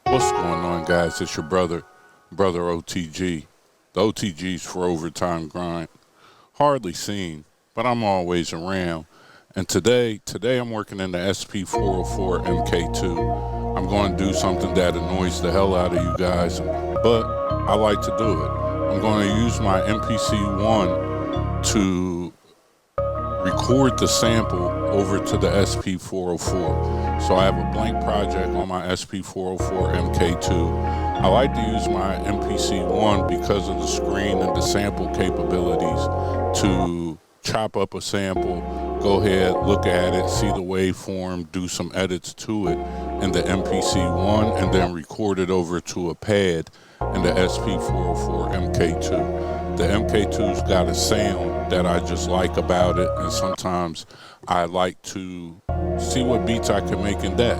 What's going on, guys? It's your brother O.T.G. The O.T.G's for Overtime Grind. Hardly seen, but I'm always around. And today I'm working in the SP-404MKII. I'm going to do something that annoys the hell out of you guys, but I like to do it. I'm going to use my MPC One to record the sample over to the SP-404. So I have a blank project on my SP-404MKII. I like to use my MPC One because of the screen and the sample capabilities to chop up a sample, go ahead, look at it, see the waveform, do some edits to it in the MPC One, and then record it over to a pad in the SP-404MKII. The MK2's got a sound that I just like about it, and sometimes I like to see what beats I can make in that.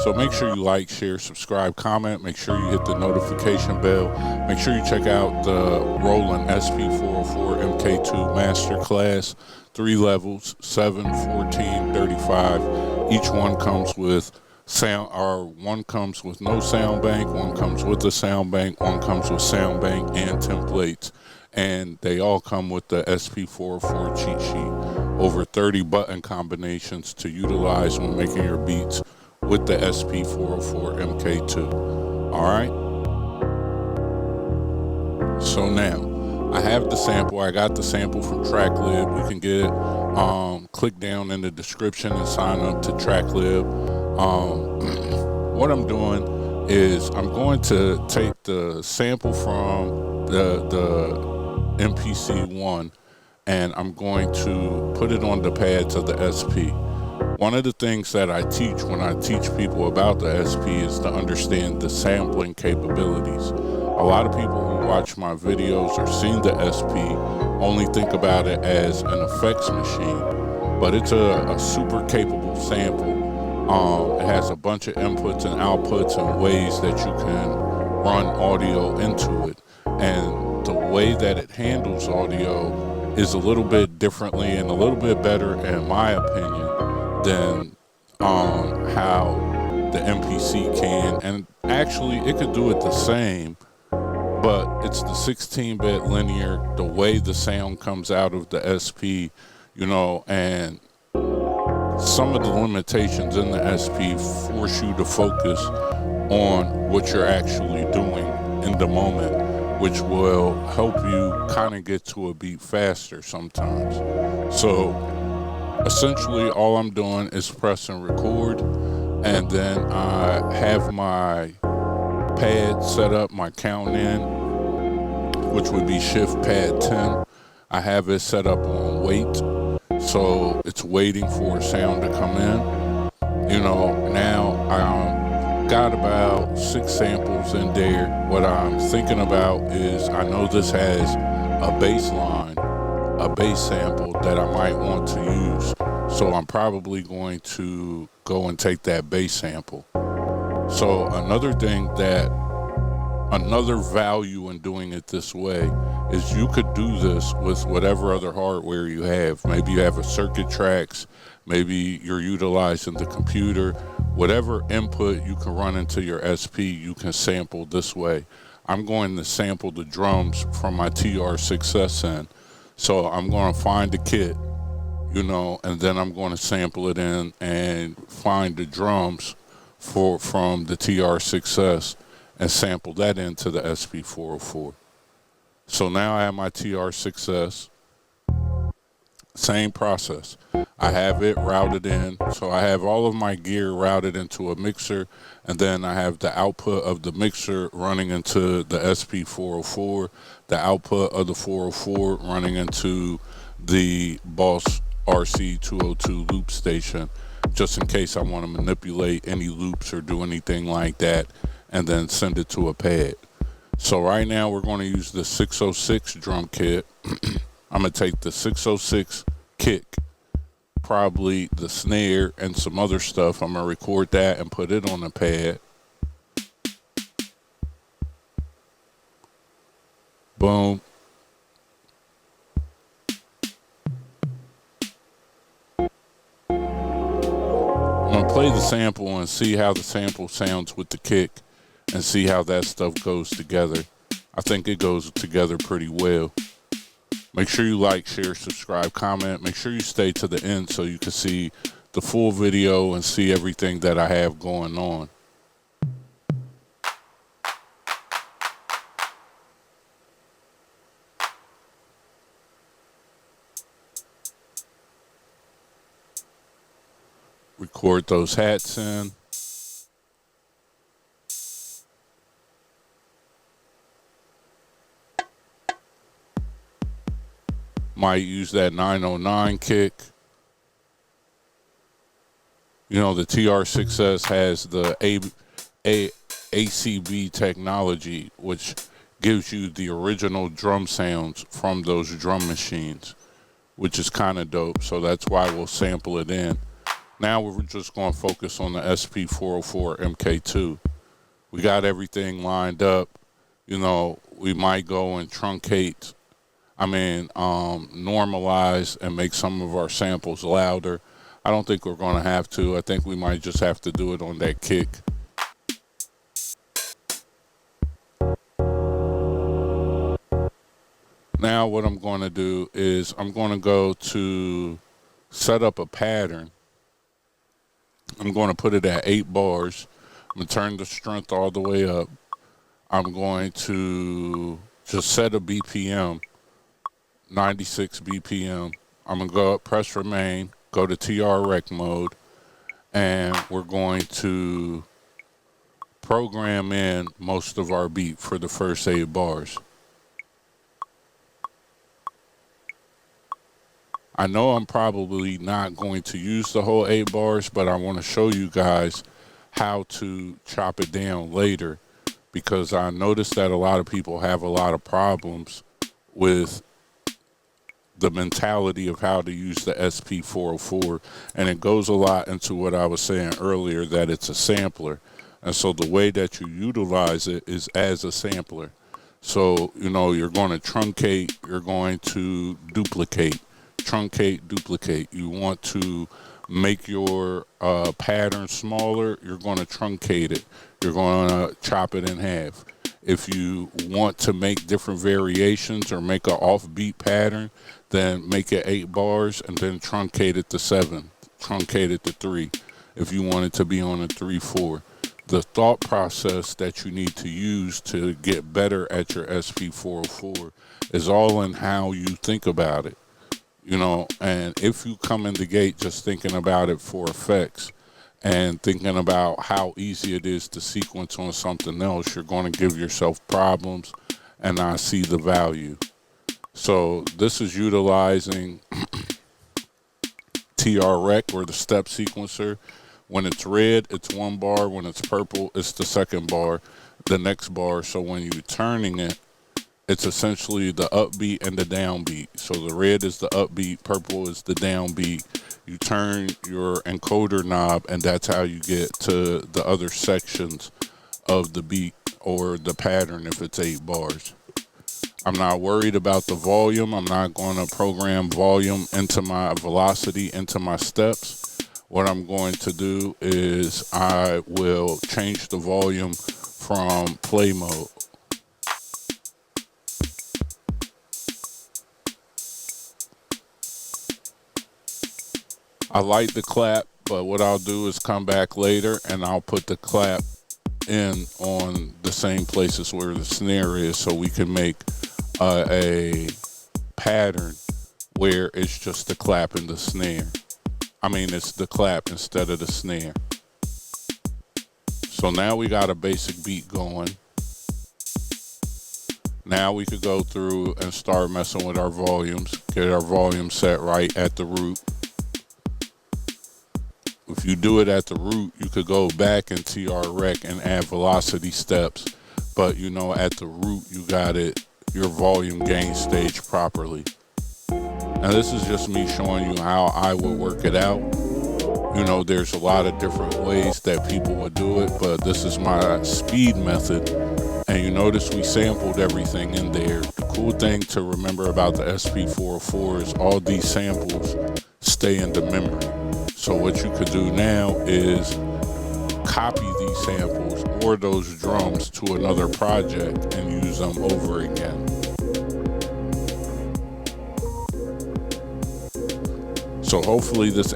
So make sure you like, share, subscribe, comment. Make sure you hit the notification bell. Make sure you check out the Roland SP-404MKII Masterclass. 3 levels, 7, 14, 35. Each one comes with sound, or one comes with no sound bank, one comes with a sound bank, one comes with sound bank and templates. And they all come with the SP-404 cheat sheet. Over 30 button combinations to utilize when making your beats with the SP-404MKII. Alright? So now, I have the sample. I got the sample from TrackLib. You can get it. Click down in the description and sign up to TrackLib. What I'm doing is I'm going to take the sample from the MPC One, and I'm going to put it on the pads of the SP. One of the things that I teach when I teach people about the SP is to understand the sampling capabilities. A lot of people who watch my videos or seen the SP only think about it as an effects machine, but it's a super capable sample. It has a bunch of inputs and outputs and ways that you can run audio into it. And the way that it handles audio is a little bit differently and a little bit better, in my opinion, than how the MPC can. And actually, it could do it the same, but it's the 16-bit linear, the way the sound comes out of the SP, you know, and some of the limitations in the SP force you to focus on what you're actually doing in the moment, which will help you kind of get to a beat faster sometimes. So essentially all I'm doing is pressing record, and then I have my pad set up, my count in, which would be shift pad 10. I have it set up on wait, so it's waiting for a sound to come in. You know, now I got about 6 samples in there. What I'm thinking about is, I know this has a bass line, a bass sample that I might want to use. So I'm probably going to go and take that bass sample. So another value in doing it this way is you could do this with whatever other hardware you have. Maybe you have a circuit tracks, maybe you're utilizing the computer. Whatever input you can run into your SP, you can sample this way. I'm going to sample the drums from my TR-6S in. So I'm going to find the kit, you know, and then I'm going to sample it in and find the drums from the TR-6S and sample that into the SP-404. So now I have my TR-6S. Same process. I have it routed in. So I have all of my gear routed into a mixer, and then I have the output of the mixer running into the SP-404, the output of the 404 running into the Boss RC202 loop station, just in case I want to manipulate any loops or do anything like that, and then send it to a pad. So right now we're going to use the 606 drum kit. I'm going to take the 606 kick, probably the snare and some other stuff. I'm going to record that and put it on the pad. Boom. I'm going to play the sample and see how the sample sounds with the kick. and see how that stuff goes together. I think it goes together pretty well. Make sure you like, share, subscribe, comment. Make sure you stay to the end so you can see the full video and see everything that I have going on. Record those hats in. Might use that 909 kick. You know, the TR-6S has the ACB technology, which gives you the original drum sounds from those drum machines, which is kind of dope. So that's why we'll sample it in. Now we're just going to focus on the SP-404MKII. We got everything lined up. You know, we might go and truncate, normalize and make some of our samples louder. I don't think we're going to have to. I think we might just have to do it on that kick. Now what I'm going to do is I'm going to go to set up a pattern. I'm going to put it at 8 bars. I'm going to turn the strength all the way up. I'm going to just set a BPM, 96 BPM. I'm going to go up, press remain, go to TR rec mode, and we're going to program in most of our beat for the first 8 bars. I know I'm probably not going to use the whole 8 bars, but I want to show you guys how to chop it down later, because I noticed that a lot of people have a lot of problems with the mentality of how to use the SP-404, and it goes a lot into what I was saying earlier, that it's a sampler. And so the way that you utilize it is as a sampler. So, you know, you're going to truncate, you're going to duplicate. Truncate, duplicate. You want to make your pattern smaller, you're going to truncate it. You're going to chop it in half. If you want to make different variations or make an offbeat pattern, then make it 8 bars and then truncate it to 7, truncate it to 3 if you want it to be on a 3/4. The thought process that you need to use to get better at your SP-404 is all in how you think about it. You know, and if you come in the gate just thinking about it for effects and thinking about how easy it is to sequence on something else, you're going to give yourself problems and not see the value. So this is utilizing TR rec, or the step sequencer. When it's red, it's 1 bar. When it's purple, it's the 2nd bar, the next bar. So when you're turning it, it's essentially the upbeat and the downbeat. So the red is the upbeat, purple is the downbeat. You turn your encoder knob, and that's how you get to the other sections of the beat or the pattern if it's 8 bars. I'm not worried about the volume. I'm not going to program volume into my velocity, into my steps. What I'm going to do is I will change the volume from play mode. I like the clap, but what I'll do is come back later and I'll put the clap in on the same places where the snare is, so we can make a pattern where it's just the clap and the snare. It's the clap instead of the snare. So now we got a basic beat going. Now we could go through and start messing with our volumes, get our volume set right at the root. If you do it at the root, you could go back in TR rec and add velocity steps, but you know, at the root you got it, your volume gain stage properly. Now this is just me showing you how I would work it out. You know, there's a lot of different ways that people would do it, but this is my speed method. And you notice we sampled everything in there. The cool thing to remember about the SP-404 is all these samples stay in the memory. So what you could do now is copy these samples export those drums to another project and use them over again. So hopefully this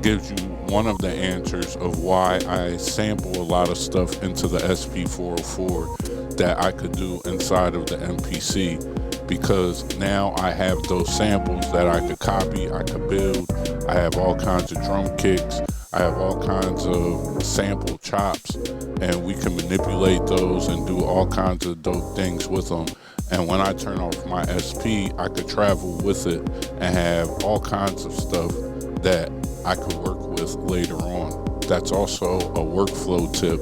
gives you one of the answers of why I sample a lot of stuff into the SP-404 that I could do inside of the MPC, because now I have those samples that I could copy, I could build. I have all kinds of drum kicks, I have all kinds of sample chops, and we can manipulate those and do all kinds of dope things with them. And when I turn off my SP, I could travel with it and have all kinds of stuff that I could work with later on. That's also a workflow tip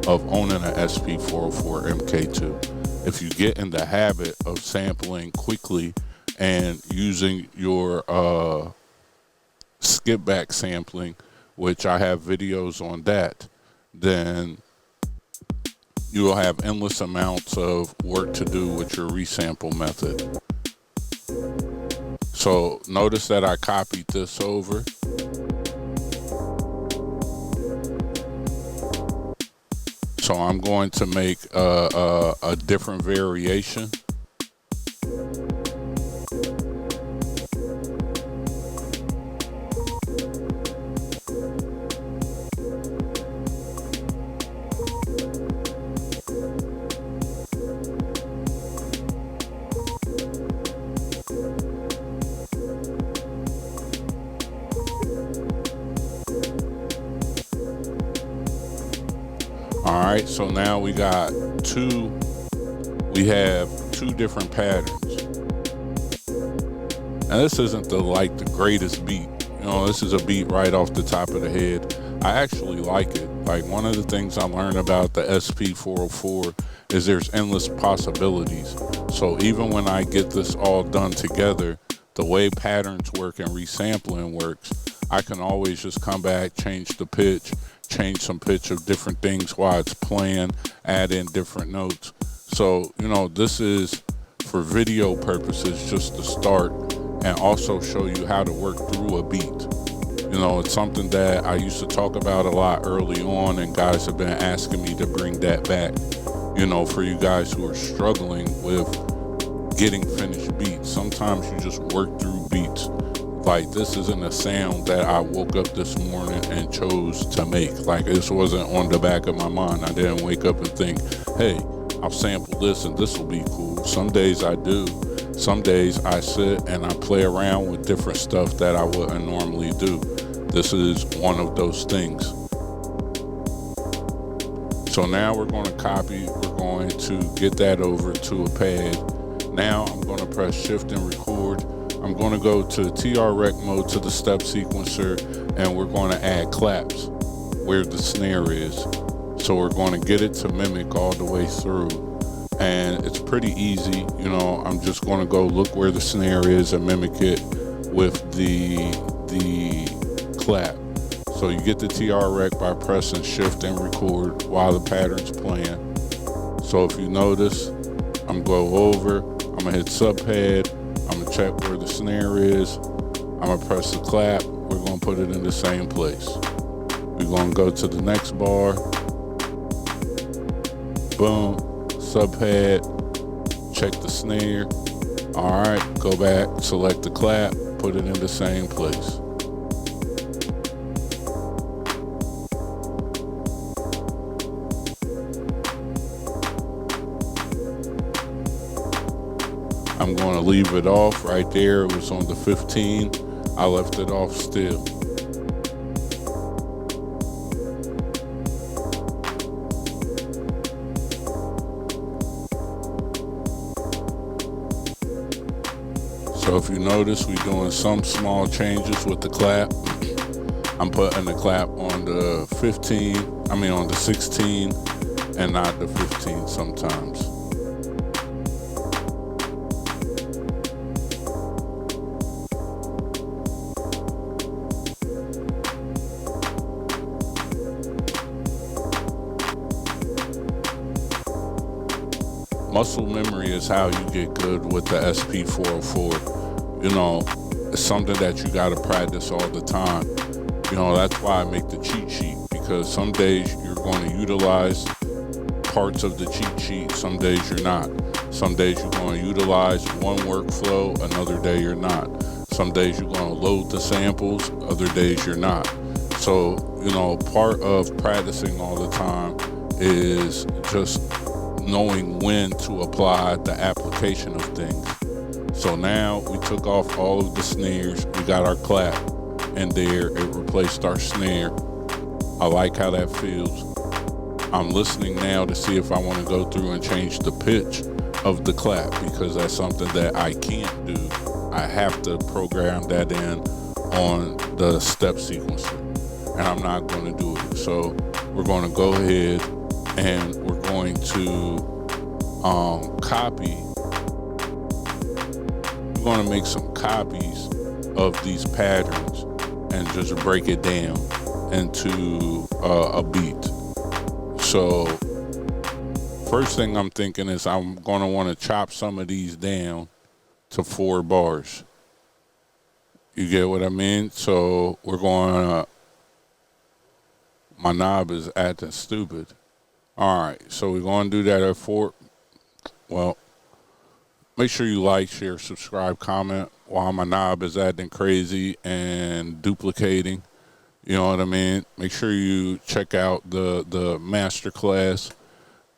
of owning an SP-404 MK2. If you get in the habit of sampling quickly and using your skip back sampling, which I have videos on that, then you will have endless amounts of work to do with your resample method. So notice that I copied this over. So I'm going to make a different variation. All right, so now we have two different patterns. And this isn't the greatest beat. You know, this is a beat right off the top of the head. I actually like it. Like, one of the things I learned about the SP-404 is there's endless possibilities. So even when I get this all done together, the way patterns work and resampling works, I can always just come back, change the pitch, change some pitch of different things while it's playing, add in different notes. So, you know, this is for video purposes just to start, and also show you how to work through a beat. You know, it's something that I used to talk about a lot early on, and guys have been asking me to bring that back, you know, for you guys who are struggling with getting finished beats. Sometimes you just work through beats. Like, this isn't a sound that I woke up this morning and chose to make. Like, this wasn't on the back of my mind. I didn't wake up and think, hey, I'll sample this and this will be cool. Some days I do. Some days I sit and I play around with different stuff that I wouldn't normally do. This is one of those things. So now we're going to copy. We're going to get that over to a pad. Now I'm going to press shift and record. I'm going to go to TR-Rec mode to the step sequencer, and we're going to add claps where the snare is. So we're going to get it to mimic all the way through. And it's pretty easy. You know, I'm just going to go look where the snare is and mimic it with the clap. So you get the TR-Rec by pressing shift and record while the pattern's playing. So if you notice, I'm going to go over, I'm going to hit sub pad, I'm going to check where the snare is, I'm going to press the clap, we're going to put it in the same place. We're going to go to the next bar, boom, sub pad, check the snare, all right, go back, select the clap, put it in the same place. I'm going to leave it off right there. It was on the 15. I left it off still. So if you notice, we're doing some small changes with the clap. I'm putting the clap on the 16 and not the 15 sometimes. Muscle memory is how you get good with the SP-404. You know, it's something that you got to practice all the time. You know, that's why I make the cheat sheet, because because some days you're going to utilize parts of the cheat sheet, some days you're not. Some days you're going to utilize one workflow, another day you're not. Some days you're going to load the samples, other days you're not. So, part of practicing all the time is just knowing when to apply the application of things. So now we took off all of the snares, we got our clap in there, it replaced our snare. I like how that feels. I'm listening now to see if I want to go through and change the pitch of the clap, because that's something that I can't do. I have to program that in on the step sequencer, and I'm not going to do it. So we're going to go ahead and we're going to copy. We're going to make some copies of these patterns and just break it down into a beat. So first thing I'm thinking is I'm going to want to chop some of these down to 4 bars. You get what I mean? So we're going to, my knob is acting stupid. All right, so we're going to do that at 4. Well, make sure you like, share, subscribe, comment while my knob is acting crazy and duplicating. You know what I mean? Make sure you check out the masterclass.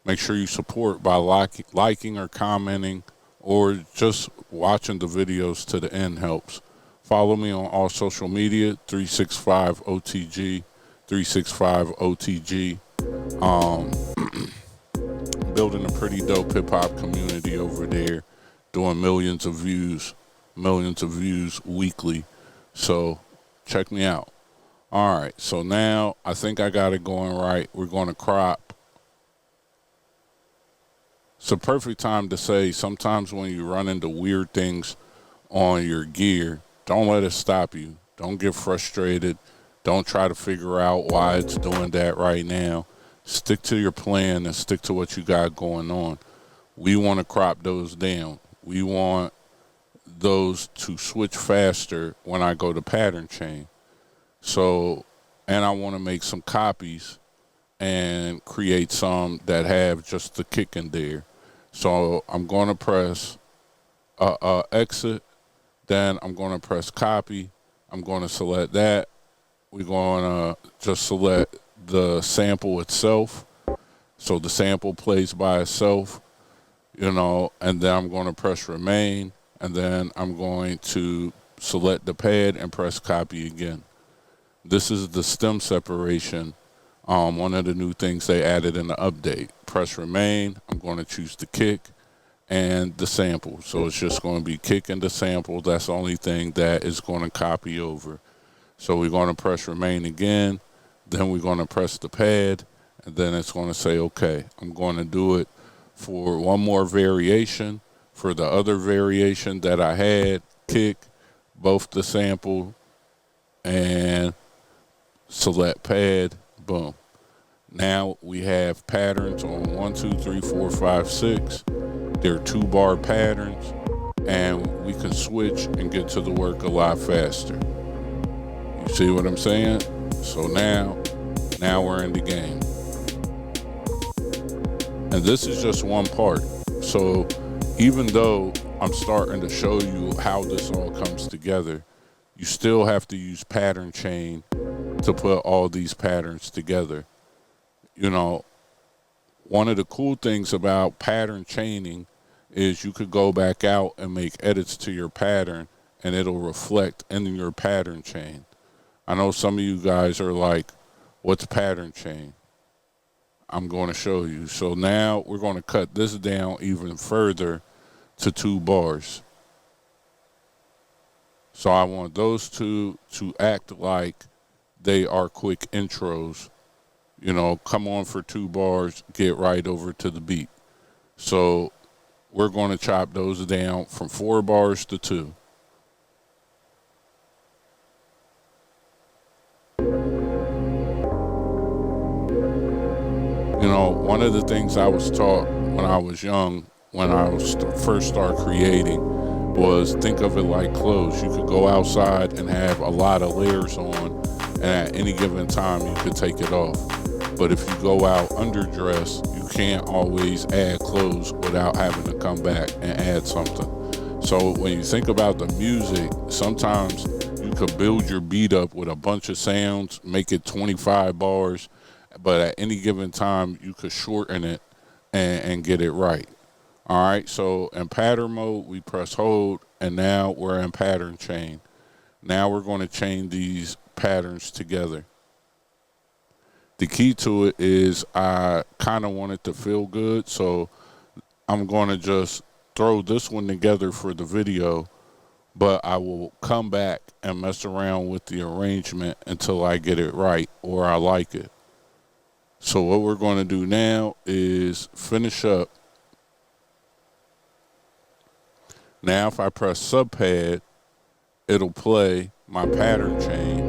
Make sure you support by liking or commenting, or just watching the videos to the end helps. Follow me on all social media, 365 O.T.G, 365 O.T.G. Building a pretty dope hip-hop community over there, doing millions of views weekly. So check me out. All right, so now I think I got it going right. We're going to crop. It's a perfect time to say, sometimes when you run into weird things on your gear, don't let it stop you. Don't get frustrated. Don't try to figure out why it's doing that right now. Stick to your plan and stick to what you got going on. We want to crop those down. We want those to switch faster when I go to pattern chain. So, and I want to make some copies and create some that have just the kick in there. So I'm going to press exit, then I'm going to press copy. I'm going to select that. We're going to just select the sample itself. So the sample plays by itself, and then I'm going to press remain, and then I'm going to select the pad and press copy again. This is the stem separation. One of the new things they added in the update. Press remain. I'm going to choose the kick and the sample. So it's just going to be kick and the sample. That's the only thing that is going to copy over. So we're going to press remain again. Then we're going to press the pad, and then it's going to say, okay, I'm going to do it for one more variation. For the other variation that I had, kick, both the sample and select pad, boom. Now we have patterns on 1, 2, 3, 4, 5, 6. They're 2-bar patterns, and we can switch and get to the work a lot faster. You see what I'm saying? So now we're in the game. And this is just one part. So even though I'm starting to show you how this all comes together, you still have to use pattern chain to put all these patterns together. One of the cool things about pattern chaining is you could go back out and make edits to your pattern, and it'll reflect in your pattern chain. I know some of you guys are like, what's pattern chain? I'm going to show you. So now we're going to cut this down even further to 2 bars. So I want those two to act like they are quick intros. Come on for 2 bars, get right over to the beat. So we're going to chop those down from 4 bars to 2. One of the things I was taught when I was young, when I was first started creating, was think of it like clothes. You could go outside and have a lot of layers on, and at any given time you could take it off. But if you go out underdressed, you can't always add clothes without having to come back and add something. So when you think about the music, sometimes you could build your beat up with a bunch of sounds, make it 25 bars, but at any given time you could shorten it and get it right. All right, so in pattern mode, we press hold, and now we're in pattern chain. Now we're going to chain these patterns together. The key to it is I kind of want it to feel good, so I'm going to just throw this one together for the video, but I will come back and mess around with the arrangement until I get it right or I like it. So what we're going to do now is finish up. Now if I press sub pad, it'll play my pattern chain.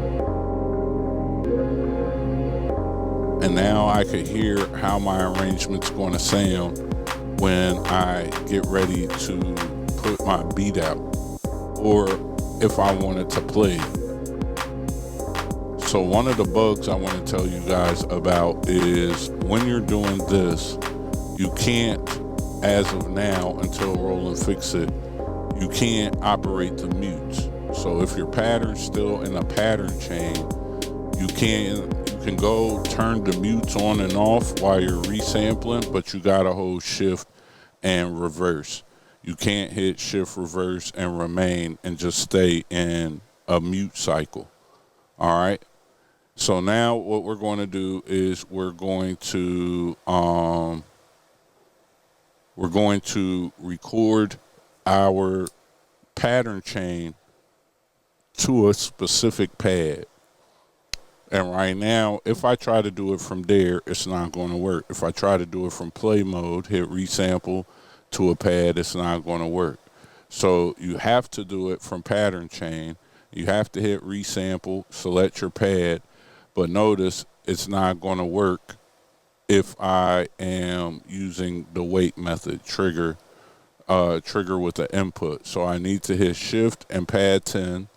And now I could hear how my arrangement's going to sound when I get ready to put my beat out, or if I wanted to play it. So one of the bugs I want to tell you guys about is when you're doing this, you can't, as of now, until Roland fix it, you can't operate the mutes. So if your pattern's still in a pattern chain, you can go turn the mutes on and off while you're resampling, but you gotta hold shift and reverse. You can't hit shift, reverse, and remain and just stay in a mute cycle. All right. So now what we're going to do is we're going to record our pattern chain to a specific pad. And right now, if I try to do it from there, it's not going to work. If I try to do it from play mode, hit resample to a pad, it's not going to work. So you have to do it from pattern chain. You have to hit resample, select your pad, but notice it's not going to work if I am using the wait method, trigger with the input. So I need to hit shift and pad 10.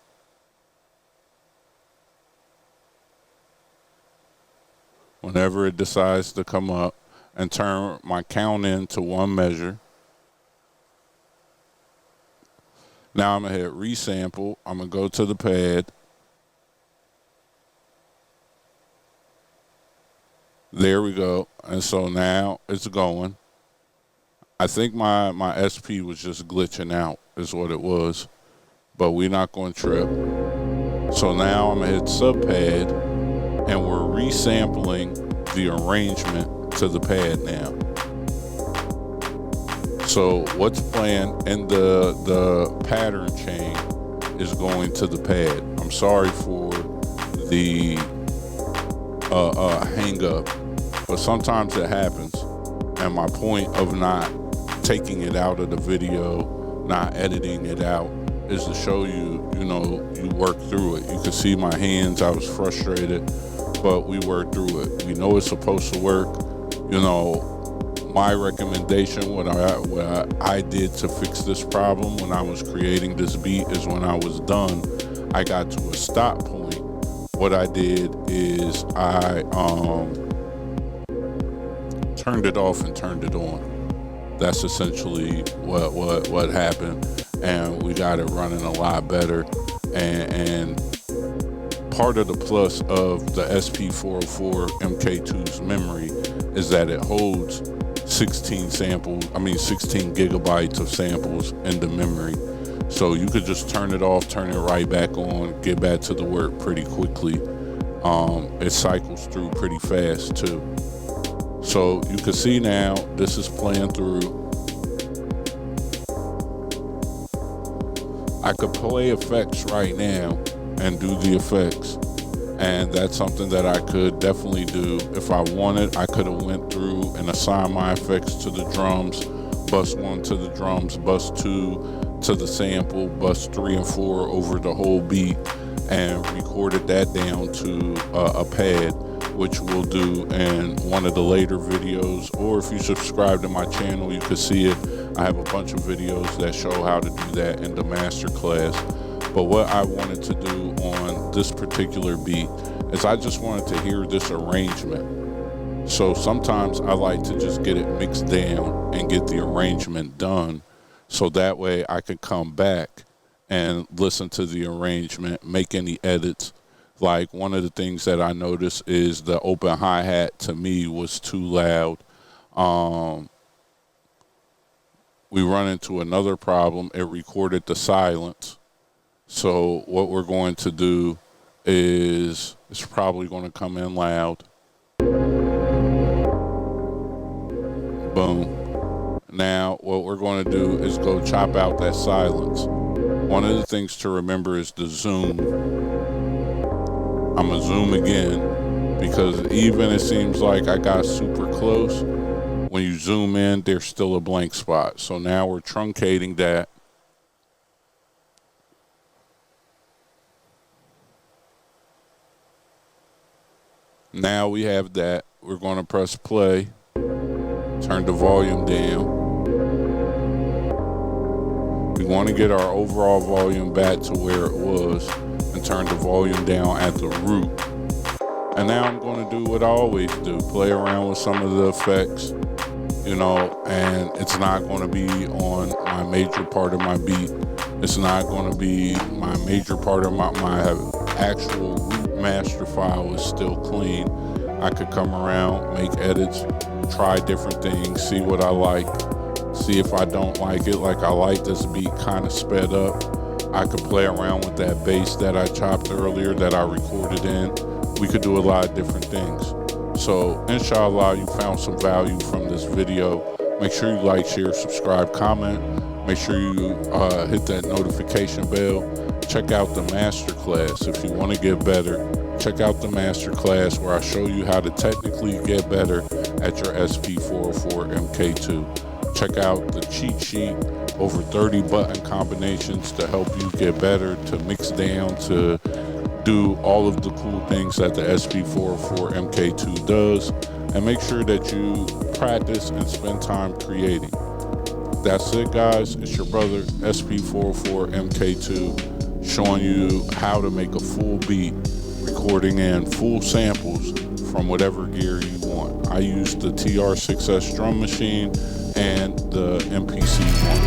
Whenever it decides to come up, and turn my count in to one measure. Now I'm going to hit resample. I'm going to go to the pad. There we go. And so now it's going. I think my SP was just glitching out is what it was, but we're not going to trip. So now I'm going to hit sub pad, and we're resampling the arrangement to the pad now. So what's playing in the pattern chain is going to the pad. I'm sorry for the hang up, but sometimes it happens. And my point of not taking it out of the video, not editing it out, is to show you, you work through it. You can see my hands, I was frustrated, but we worked through it. We know it's supposed to work. My recommendation, what I did to fix this problem when I was creating this beat is when I was done, I got to a stop point. What I did is I turned it off and turned it on. That's essentially what happened, and we got it running a lot better. And part of the plus of the SP-404MKII's memory is that it holds 16 gigabytes of samples in the memory. So you could just turn it off, turn it right back on, get back to the work pretty quickly. It cycles through pretty fast too. So you can see now this is playing through. I could play effects right now and do the effects, and that's something that I could definitely do. If I wanted, I could have went through and assigned my effects to the drums, bus 1 to the drums, bus 2 to the sample, bus 3 and 4 over the whole beat, and recorded that down to a pad, which we'll do in one of the later videos. Or if you subscribe to my channel, you can see it. I have a bunch of videos that show how to do that in the master class. But what I wanted to do on this particular beat is I just wanted to hear this arrangement. So sometimes I like to just get it mixed down and get the arrangement done, so that way I can come back and listen to the arrangement, make any edits. Like, one of the things that I noticed is the open hi-hat to me was too loud. We run into another problem. It recorded the silence. So what we're going to do is, it's probably going to come in loud. Boom. Now what we're going to do is go chop out that silence. One of the things to remember is the zoom. I'm going to zoom again, because even it seems like I got super close, when you zoom in, there's still a blank spot. So now we're truncating that. Now we have that. We're going to press play, turn the volume down. We want to get our overall volume back to where it was and turn the volume down at the root. And now I'm going to do what I always do, play around with some of the effects, you know, and it's not going to be on my major part of my beat. It's not going to be my major part of my actual root master file is still clean. I could come around, make edits, try different things, see what I like, see if I don't like it. Like, I like this beat kind of sped up. I could play around with that bass that I chopped earlier that I recorded in. We could do a lot of different things. So inshallah, you found some value from this video. Make sure you like, share, subscribe, comment. Make sure you hit that notification bell. Check out the masterclass if you want to get better. Check out the masterclass where I show you how to technically get better at your SP-404MKII. Check out the cheat sheet, over 30 button combinations to help you get better, to mix down, to do all of the cool things that the SP-404MKII does. And make sure that you practice and spend time creating. That's it, guys. It's your brother SP-404MKII showing you how to make a full beat, recording in full samples from whatever gear you want. I use the TR-6S drum machine and the MPC One.